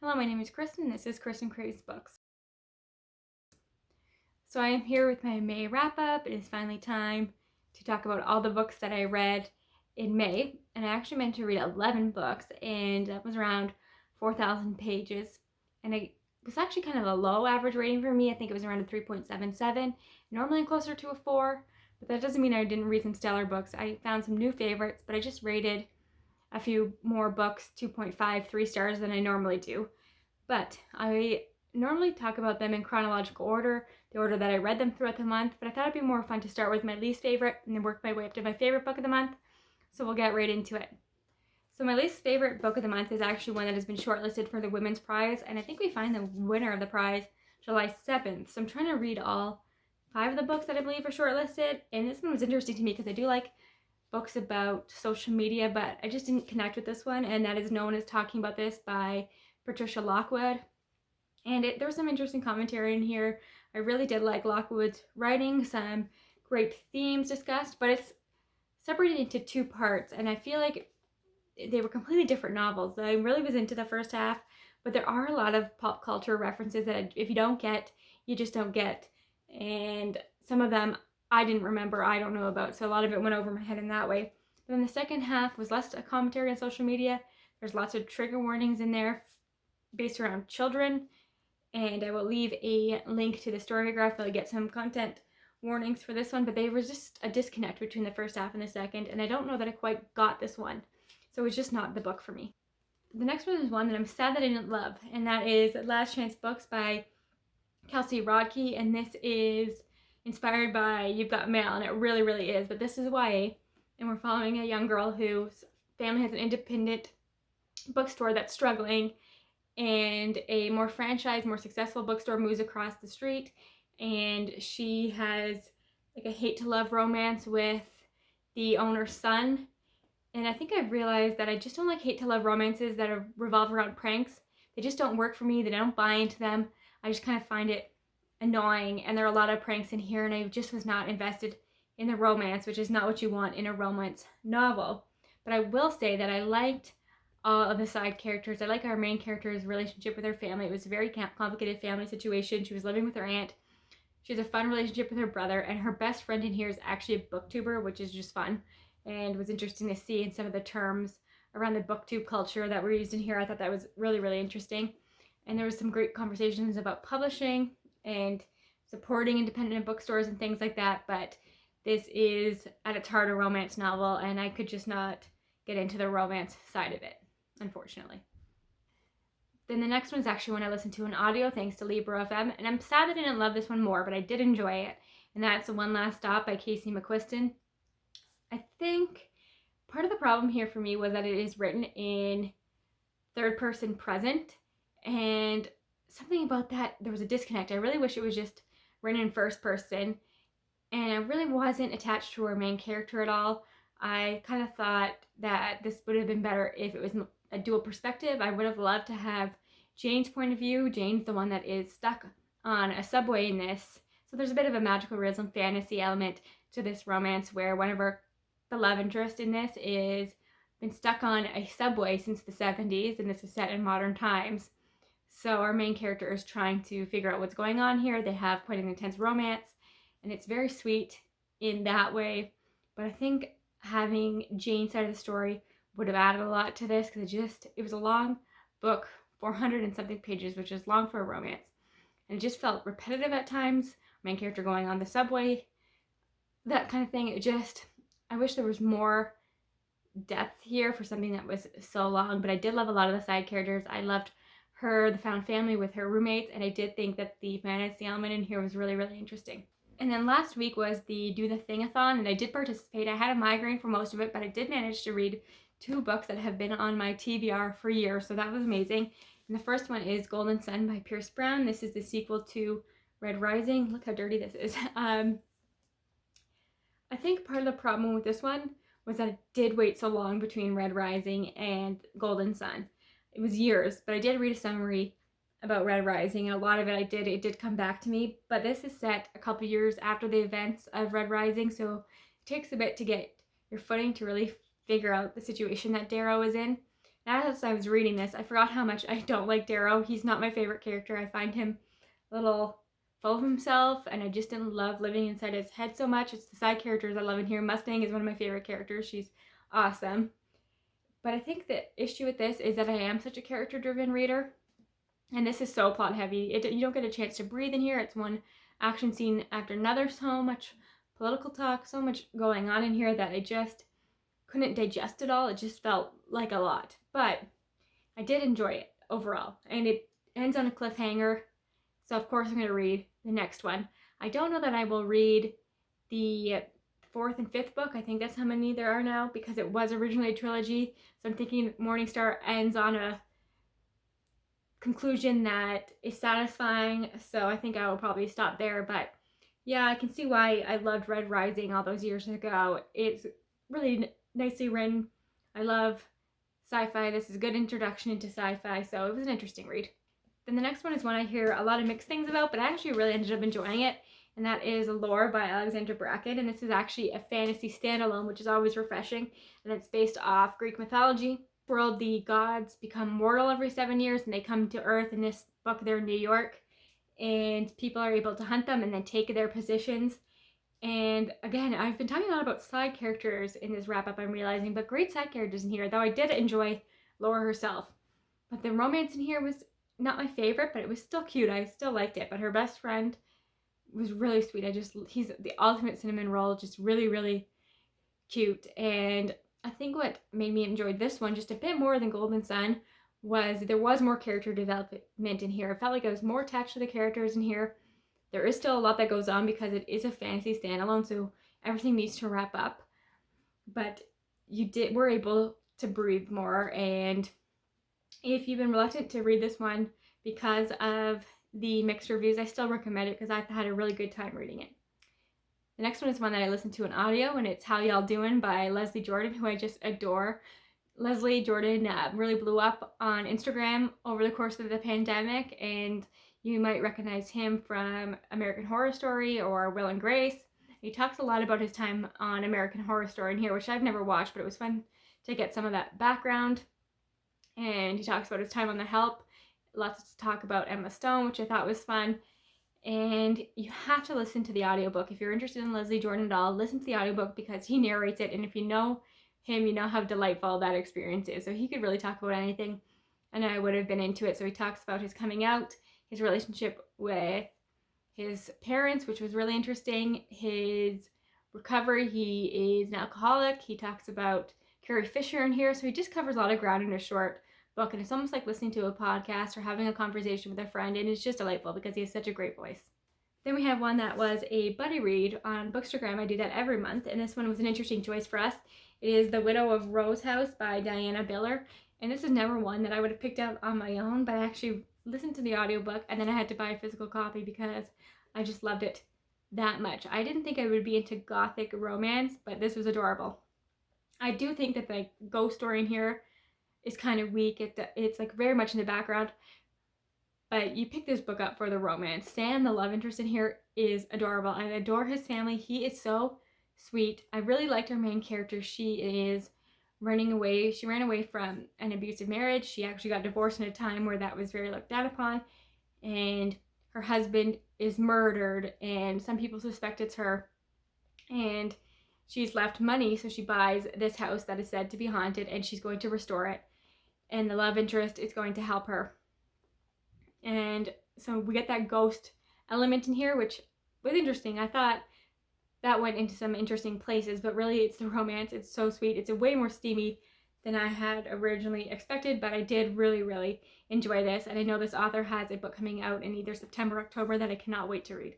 Hello, my name is Kristen, and this is Kristen Craves Books. So I am here with my May wrap-up. It is finally time to talk about all the books that I read in May, and I actually meant to read 11 books, and that was around 4,000 pages, and it was actually kind of a low average rating for me. I think it was around a 3.77. Normally I'm closer to a 4, but that doesn't mean I didn't read some stellar books. I found some new favorites, but I just rated a few more books 2.5, 3 stars than I normally do. But I normally talk about them in chronological order, the order that I read them throughout the month, but I thought it'd be more fun to start with my least favorite and then work my way up to my favorite book of the month. So we'll get right into it. So my least favorite book of the month is actually one that has been shortlisted for the Women's Prize, and I think we find the winner of the prize July 7th. So I'm trying to read all 5 of the books that I believe are shortlisted, and this one was interesting to me because I do like books about social media, but I just didn't connect with this one, and that is Known as Talking About This by Patricia Lockwood. And there was some interesting commentary in here. I really did like Lockwood's writing, some great themes discussed, but it's separated into 2 parts, and I feel like they were completely different novels. I really was into the first half, but there are a lot of pop culture references that if you don't get, you just don't get. And some of them I didn't remember, I don't know about, so a lot of it went over my head in that way. But then the second half was less a commentary on social media. There's lots of trigger warnings in there based around children, and I will leave a link to the Storygraph where I get some content warnings for this one, but there was just a disconnect between the first half and the second, and I don't know that I quite got this one, so it's just not the book for me. The next one is one that I'm sad that I didn't love, and that is Last Chance Books by Kelsey Rodkey, and this is inspired by You've Got Mail, and it really, really is, but this is YA, and we're following a young girl whose family has an independent bookstore that's struggling, and a more franchised, more successful bookstore moves across the street, and she has like a hate to love romance with the owner's son. And I think I've realized that I just don't like hate to love romances that revolve around pranks. They just don't work for me. They don't buy into them. I just kind of find it annoying, and there are a lot of pranks in here, and I just was not invested in the romance, which is not what you want in a romance novel. But I will say that I liked all of the side characters. I like our main character's relationship with her family. It was a very complicated family situation. She was living with her aunt. She has a fun relationship with her brother, and her best friend in here is actually a booktuber, which is just fun and was interesting to see in some of the terms around the booktube culture that were used in here. I thought that was really, really interesting. And there was some great conversations about publishing and supporting independent bookstores and things like that, but this is at its heart a romance novel, and I could just not get into the romance side of it, unfortunately. Then the next one is actually one I listened to in audio thanks to Libro FM, and I'm sad that I didn't love this one more, but I did enjoy it, and that's One Last Stop by Casey McQuiston. I think part of the problem here for me was that it is written in third person present, and something about that, there was a disconnect. I really wish it was just written in first person, and I really wasn't attached to her main character at all. I kind of thought that this would have been better if it was a dual perspective. I would have loved to have Jane's point of view. Jane's the one that is stuck on a subway in this. So there's a bit of a magical realism fantasy element to this romance where one of the love interest in this is been stuck on a subway since the 70s, and this is set in modern times. So our main character is trying to figure out what's going on here. They have quite an intense romance, and it's very sweet in that way. But I think having Jane's side of the story would have added a lot to this, because it was a long book, 400 and something pages, which is long for a romance. And it just felt repetitive at times. Main character going on the subway, that kind of thing. I wish there was more depth here for something that was so long, but I did love a lot of the side characters. I loved her, the found family with her roommates, and I did think that the fantasy element in here was really, really interesting. And then last week was the Do the Thingathon, and I did participate. I had a migraine for most of it, but I did manage to read 2 books that have been on my TBR for years, so that was amazing. And the first one is Golden Sun by Pierce Brown. This is the sequel to Red Rising. Look how dirty this is. I think part of the problem with this one was that it did wait so long between Red Rising and Golden Sun. It was years, but I did read a summary about Red Rising, and a lot of it it did come back to me, but this is set a couple years after the events of Red Rising, so it takes a bit to get your footing to really figure out the situation that Darrow is in. As I was reading this, I forgot how much I don't like Darrow. He's not my favorite character. I find him a little full of himself, and I just didn't love living inside his head so much. It's the side characters I love in here. Mustang is one of my favorite characters. She's awesome. But I think the issue with this is that I am such a character-driven reader, and this is so plot-heavy. You don't get a chance to breathe in here. It's one action scene after another. So much political talk, so much going on in here that I just couldn't digest it all. It just felt like a lot. But I did enjoy it overall, and it ends on a cliffhanger. So of course I'm going to read the next one. I don't know that I will read the 4th and 5th book. I think that's how many there are now, because it was originally a trilogy. So I'm thinking Morningstar ends on a conclusion that is satisfying. So I think I will probably stop there. But yeah, I can see why I loved Red Rising all those years ago. It's really nicely written. I love sci-fi. This is a good introduction into sci-fi, so it was an interesting read. Then the next one is one I hear a lot of mixed things about, but I actually really ended up enjoying it, and that is Lore by Alexandra Bracken, and this is actually a fantasy standalone, which is always refreshing, and it's based off Greek mythology. World, the gods become mortal every 7 years, and they come to Earth. In this book, they're in New York, and people are able to hunt them and then take their positions. And again, I've been talking a lot about side characters in this wrap-up, I'm realizing, but great side characters in here, though I did enjoy Laura herself. But the romance in here was not my favorite, but it was still cute. I still liked it. But her best friend was really sweet. He's the ultimate cinnamon roll, just really, really cute. And I think what made me enjoy this one just a bit more than Golden Sun was there was more character development in here. I felt like I was more attached to the characters in here. There is still a lot that goes on because it is a fantasy standalone, so everything needs to wrap up. But we're able to breathe more, and if you've been reluctant to read this one because of the mixed reviews, I still recommend it because I've had a really good time reading it. The next one is one that I listened to in audio, and it's How Y'all Doing by Leslie Jordan, who I just adore. Leslie Jordan really blew up on Instagram over the course of the pandemic, and you might recognize him from American Horror Story or Will and Grace. He talks a lot about his time on American Horror Story in here, which I've never watched, but it was fun to get some of that background. And he talks about his time on The Help. Lots to talk about Emma Stone, which I thought was fun. And you have to listen to the audiobook. If you're interested in Leslie Jordan at all, listen to the audiobook because he narrates it. And if you know him, you know how delightful that experience is. So he could really talk about anything, and I would have been into it. So he talks about his coming out, his relationship with his parents, which was really interesting, his recovery. He is an alcoholic. He talks about Carrie Fisher in here. So he just covers a lot of ground in a short book, and it's almost like listening to a podcast or having a conversation with a friend, and it's just delightful because he has such a great voice. Then we have one that was a buddy read on Bookstagram. I do that every month, and this one was an interesting choice for us. It is The Widow of Rose House by Diana Biller, and this is never one that I would have picked out on my own, but I actually listened to the audiobook, and then I had to buy a physical copy because I just loved it that much. I didn't think I would be into gothic romance, but this was adorable. I do think that the ghost story in here is kind of weak. It's like very much in the background, but you pick this book up for the romance. Sam, the love interest in here, is adorable. I adore his family. He is so sweet. I really liked our main character. She ran away from an abusive marriage. She actually got divorced in a time where that was very looked down upon, and her husband is murdered, and some people suspect it's her, and she's left money, so she buys this house that is said to be haunted, and she's going to restore it, and the love interest is going to help her. And so we get that ghost element in here, which was interesting. I thought that went into some interesting places, but really it's the romance. It's so sweet. It's way more steamy than I had originally expected, but I did really, really enjoy this. And I know this author has a book coming out in either September or October that I cannot wait to read.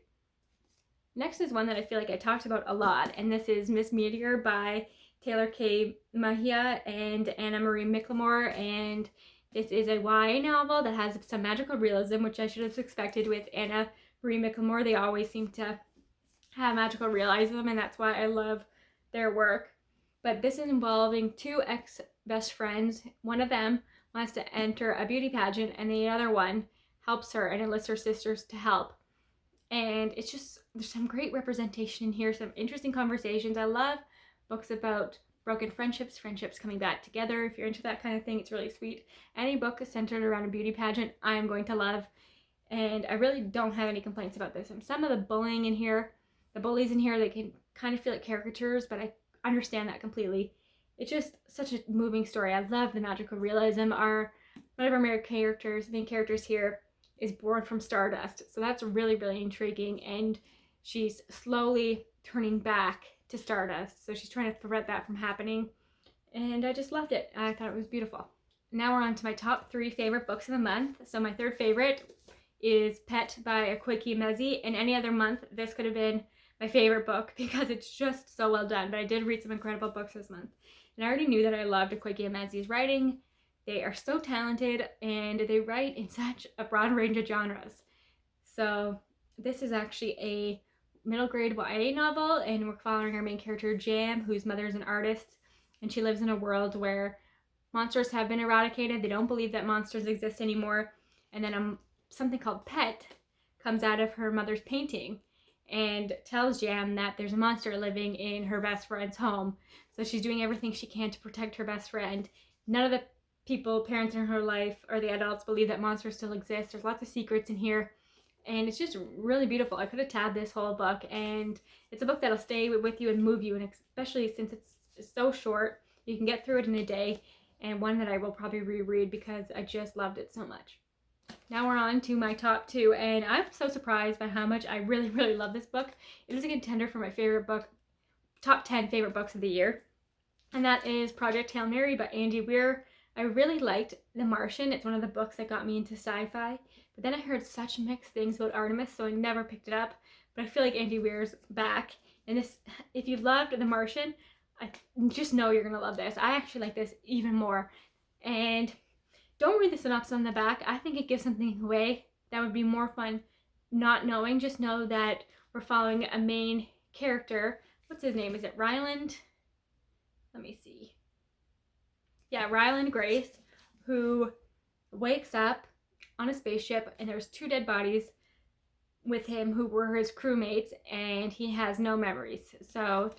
Next is one that I feel like I talked about a lot, and this is Miss Meteor by Taylor K. Mahia and Anna Marie McLemore, and this is a YA novel that has some magical realism, which I should have expected with Anna Marie McLemore. They always seem to have magical realism, and that's why I love their work. But this is involving two ex-best friends. One of them wants to enter a beauty pageant, and the other one helps her and enlists her sisters to help. And there's some great representation in here, some interesting conversations. I love books about broken friendships coming back together. If you're into that kind of thing, it's really sweet. Any book centered around a beauty pageant, I'm going to love. And I really don't have any complaints about this. And some of the bullies in here, they can kind of feel like caricatures, but I understand that completely. It's just such a moving story. I love the magical realism. One of our main characters here is born from stardust. So that's really, really intriguing. And she's slowly turning back to stardust. So she's trying to prevent that from happening. And I just loved it. I thought it was beautiful. Now we're on to my top 3 favorite books of the month. So my third favorite is Pet by Akwaeke Emezi. And any other month, this could have been my favorite book because it's just so well done. But I did read some incredible books this month. And I already knew that I loved Akwaeke Emezi's writing. They are so talented and they write in such a broad range of genres. So this is actually a middle grade YA novel, and we're following our main character Jam, whose mother is an artist, and she lives in a world where monsters have been eradicated. They don't believe that monsters exist anymore. And then something called Pet comes out of her mother's painting and tells Jam that there's a monster living in her best friend's home. So she's doing everything she can to protect her best friend. None of the parents in her life, or the adults, believe that monsters still exist. There's lots of secrets in here, and it's just really beautiful. I could have tabbed this whole book, and it's a book that'll stay with you and move you, and especially since it's so short, you can get through it in a day, and one that I will probably reread because I just loved it so much. Now we're on to my top 2, and I'm so surprised by how much I really, really love this book. It is a contender for my favorite book, top 10 favorite books of the year, and that is Project Hail Mary by Andy Weir. I really liked The Martian. It's one of the books that got me into sci-fi, but then I heard such mixed things about Artemis, so I never picked it up. But I feel like Andy Weir's back, and this, if you loved The Martian, I just know you're gonna love this. I actually like this even more. And don't read the synopsis on the back. I think it gives something away that would be more fun not knowing. Just know that we're following a main character. What's his name? Is it Ryland? Let me see. Yeah, Ryland Grace, who wakes up on a spaceship, and there's 2 dead bodies with him who were his crewmates, and he has no memories. So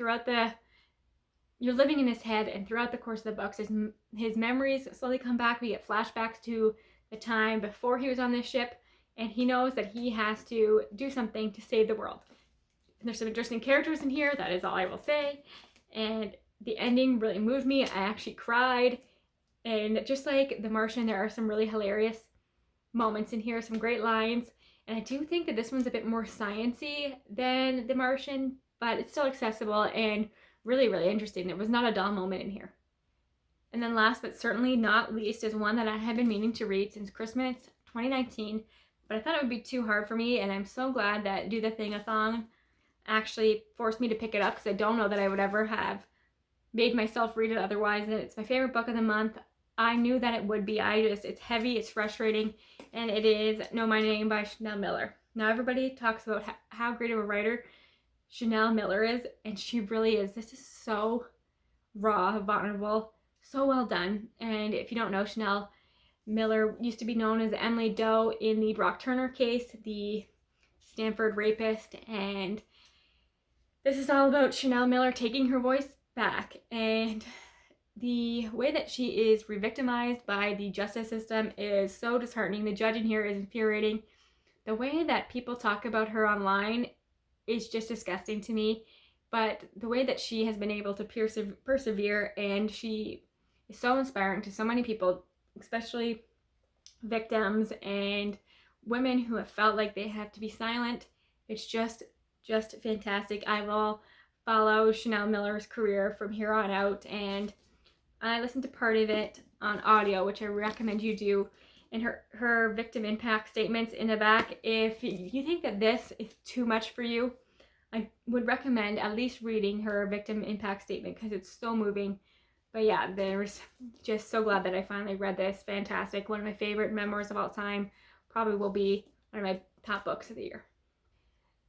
you're living in his head, and throughout the course of the books, his memories slowly come back. We get flashbacks to the time before he was on this ship, and he knows that he has to do something to save the world. And there's some interesting characters in here, that is all I will say. And the ending really moved me. I actually cried. And just like The Martian, there are some really hilarious moments in here, some great lines. And I do think that this one's a bit more science-y than The Martian, but it's still accessible and really, really interesting. There was not a dull moment in here. And then last but certainly not least is one that I have been meaning to read since Christmas 2019, but I thought it would be too hard for me, and I'm so glad that Do the Thingathon actually forced me to pick it up, because I don't know that I would ever have made myself read it otherwise. And it's my favorite book of the month. I knew that it would be. It's heavy, it's frustrating, and it is Know My Name by Chanel Miller. Now everybody talks about how great of a writer Chanel Miller is, and she really is. This is so raw, vulnerable, so well done. And if you don't know, Chanel Miller used to be known as Emily Doe in the Brock Turner case, the Stanford rapist, and this is all about Chanel Miller taking her voice back. And the way that she is re-victimized by the justice system is so disheartening. The judge in here is infuriating. The way that people talk about her online is just disgusting to me. But the way that she has been able to persevere, and she is so inspiring to so many people, especially victims and women who have felt like they have to be silent. It's just fantastic. I will follow Chanel Miller's career from here on out, and I listened to part of it on audio, which I recommend you do. And her victim impact statements in the back, if you think that this is too much for you, I would recommend at least reading her victim impact statement, because it's so moving. But yeah, there's just so glad that I finally read this. Fantastic. One of my favorite memoirs of all time. Probably will be one of my top books of the year.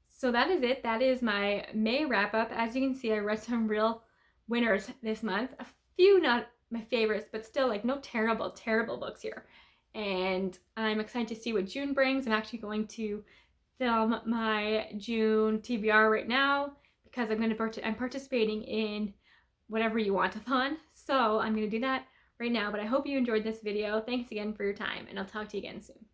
So that is it. That is my May wrap up. As you can see, I read some real winners this month. A few not my favorites, but still like no terrible books here. And I'm excited to see what June brings. I'm actually going to film my June TBR right now, because I'm participating in whatever you want-a-thon. So I'm going to do that right now, but I hope you enjoyed this video. Thanks again for your time, and I'll talk to you again soon.